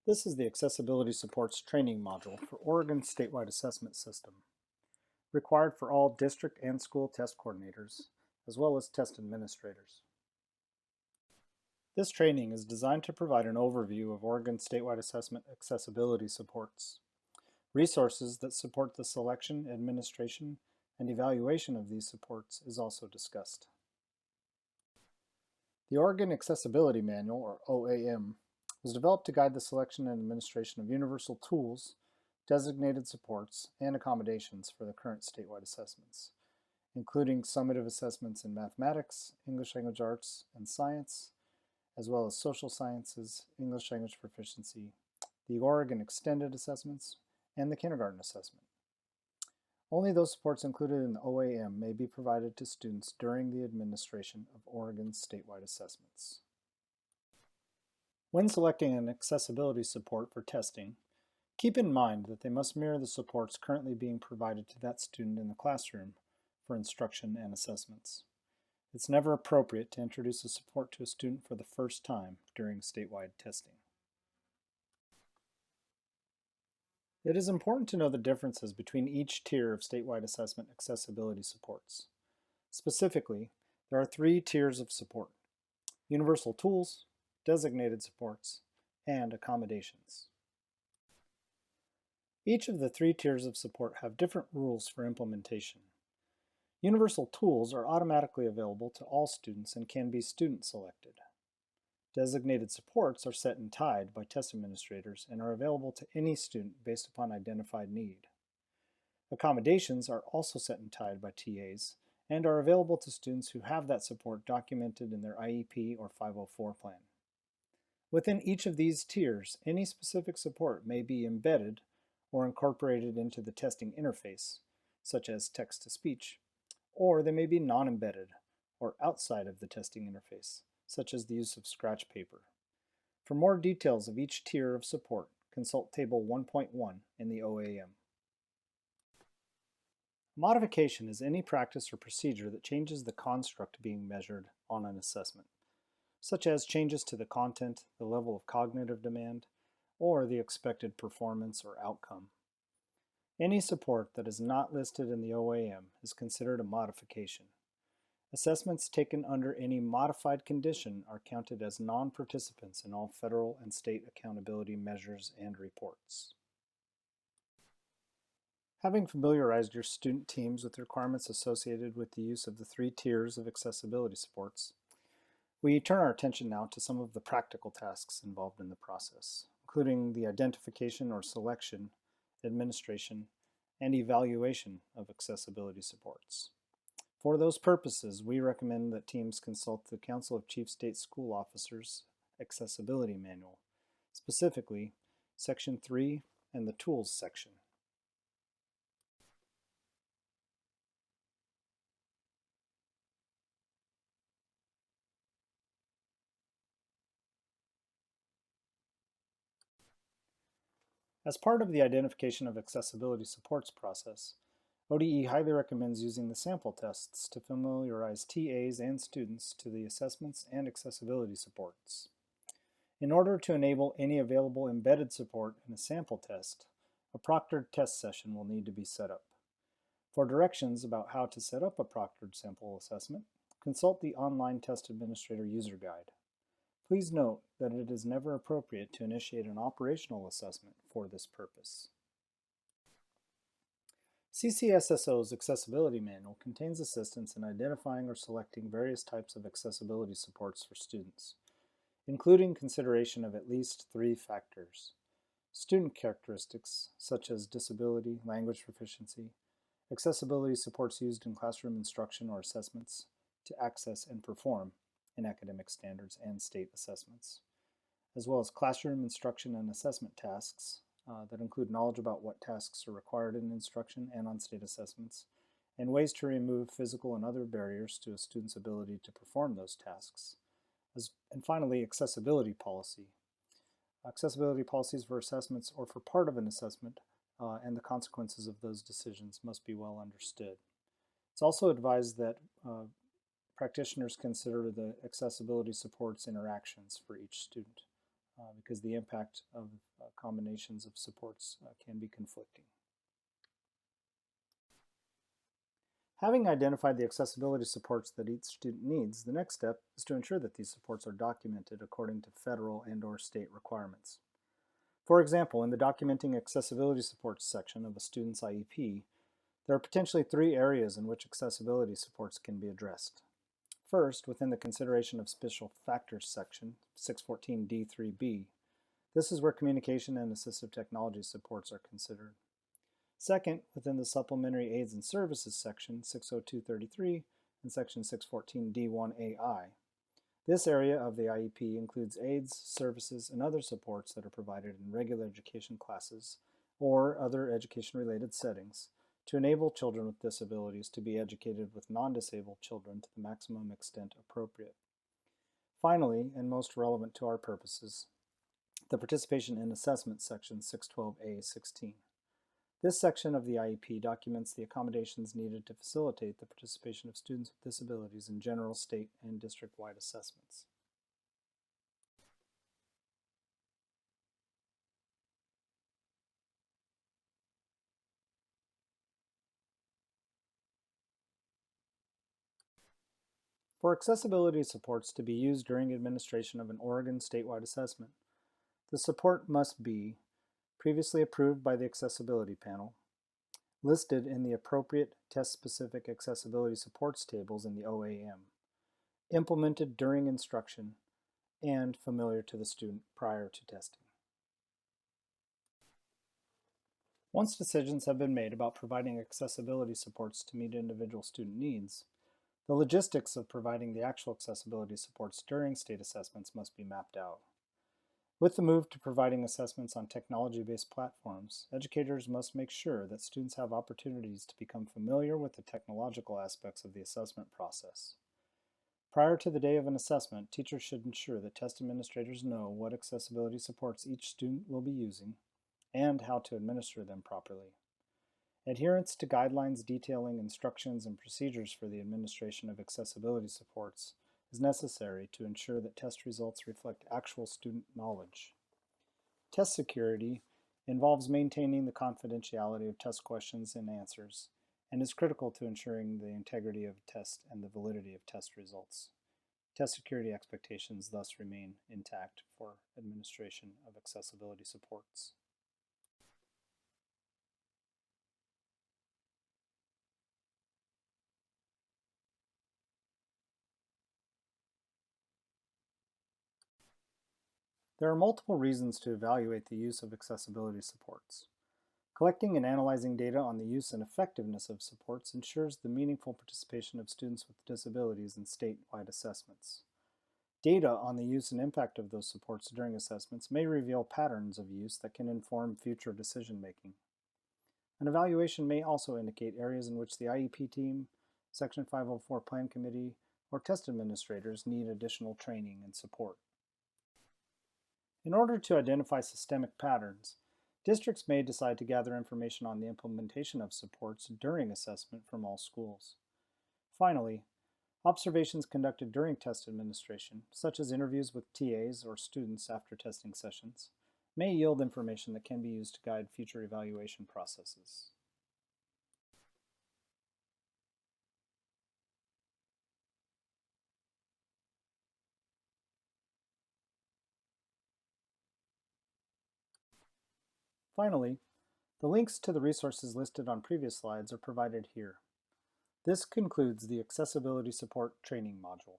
This is the Accessibility Supports training module for Oregon's statewide assessment system, required for all district and school test coordinators, as well as test administrators. This training is designed to provide an overview of Oregon's statewide assessment accessibility supports. Resources that support the selection, administration, and evaluation of these supports is also discussed. The Oregon Accessibility Manual, or OAM, was developed to guide the selection and administration of universal tools, designated supports, and accommodations for the current statewide assessments, including summative assessments in mathematics, English language arts, and science, as well as social sciences, English language proficiency, the Oregon Extended Assessments, and the kindergarten assessment. Only those supports included in the OAM may be provided to students during the administration of Oregon's statewide assessments. When selecting an accessibility support for testing, keep in mind that they must mirror the supports currently being provided to that student in the classroom for instruction and assessments. It's never appropriate to introduce a support to a student for the first time during statewide testing. It is important to know the differences between each tier of statewide assessment accessibility supports. Specifically, there are 3 tiers of support: universal tools, designated supports, and accommodations. Each of the 3 tiers of support have different rules for implementation. Universal tools are automatically available to all students and can be student selected. Designated supports are set and tied by test administrators and are available to any student based upon identified need. Accommodations are also set and tied by TAs and are available to students who have that support documented in their IEP or 504 plan. Within each of these tiers, any specific support may be embedded or incorporated into the testing interface, such as text-to-speech, or they may be non-embedded or outside of the testing interface, such as the use of scratch paper. For more details of each tier of support, consult Table 1.1 in the OAM. Modification is any practice or procedure that changes the construct being measured on an assessment, such as changes to the content, the level of cognitive demand, or the expected performance or outcome. Any support that is not listed in the OAM is considered a modification. Assessments taken under any modified condition are counted as non-participants in all federal and state accountability measures and reports. Having familiarized your student teams with the requirements associated with the use of the 3 tiers of accessibility supports, we turn our attention now to some of the practical tasks involved in the process, including the identification or selection, administration, and evaluation of accessibility supports. For those purposes, we recommend that teams consult the Council of Chief State School Officers Accessibility Manual, specifically Section 3 and the Tools section. As part of the identification of accessibility supports process, ODE highly recommends using the sample tests to familiarize TAs and students to the assessments and accessibility supports. In order to enable any available embedded support in a sample test, a proctored test session will need to be set up. For directions about how to set up a proctored sample assessment, consult the Online Test Administrator User Guide. Please note that it is never appropriate to initiate an operational assessment for this purpose. CCSSO's Accessibility Manual contains assistance in identifying or selecting various types of accessibility supports for students, including consideration of at least 3 factors: student characteristics such as disability, language proficiency, accessibility supports used in classroom instruction or assessments to access and perform in academic standards and state assessments, as well as classroom instruction and assessment tasks that include knowledge about what tasks are required in instruction and on state assessments, and ways to remove physical and other barriers to a student's ability to perform those tasks. And finally, accessibility policy. Accessibility policies for assessments or for part of an assessment and the consequences of those decisions must be well understood. It's also advised that practitioners consider the accessibility supports interactions for each student because the impact of combinations of supports can be conflicting. Having identified the accessibility supports that each student needs, the next step is to ensure that these supports are documented according to federal and/or state requirements. For example, in the Documenting Accessibility Supports section of a student's IEP, there are potentially 3 areas in which accessibility supports can be addressed. First, within the Consideration of Special Factors section, 614 D3B, this is where communication and assistive technology supports are considered. Second, within the Supplementary Aids and Services section, 60233 and section 614 D1AI. This area of the IEP includes aids, services, and other supports that are provided in regular education classes or other education-related settings to enable children with disabilities to be educated with non-disabled children to the maximum extent appropriate. Finally, and most relevant to our purposes, the Participation in Assessment section 612A16. This section of the IEP documents the accommodations needed to facilitate the participation of students with disabilities in general state and district-wide assessments. For accessibility supports to be used during administration of an Oregon statewide assessment, the support must be previously approved by the Accessibility Panel, listed in the appropriate test-specific accessibility supports tables in the OAM, implemented during instruction, and familiar to the student prior to testing. Once decisions have been made about providing accessibility supports to meet individual student needs, the logistics of providing the actual accessibility supports during state assessments must be mapped out. With the move to providing assessments on technology-based platforms, educators must make sure that students have opportunities to become familiar with the technological aspects of the assessment process. Prior to the day of an assessment, teachers should ensure that test administrators know what accessibility supports each student will be using and how to administer them properly. Adherence to guidelines detailing instructions and procedures for the administration of accessibility supports is necessary to ensure that test results reflect actual student knowledge. Test security involves maintaining the confidentiality of test questions and answers and is critical to ensuring the integrity of test and the validity of test results. Test security expectations thus remain intact for administration of accessibility supports. There are multiple reasons to evaluate the use of accessibility supports. Collecting and analyzing data on the use and effectiveness of supports ensures the meaningful participation of students with disabilities in statewide assessments. Data on the use and impact of those supports during assessments may reveal patterns of use that can inform future decision-making. An evaluation may also indicate areas in which the IEP team, Section 504 Plan Committee, or test administrators need additional training and support. In order to identify systemic patterns, districts may decide to gather information on the implementation of supports during assessment from all schools. Finally, observations conducted during test administration, such as interviews with TAs or students after testing sessions, may yield information that can be used to guide future evaluation processes. Finally, the links to the resources listed on previous slides are provided here. This concludes the Accessibility Support Training module.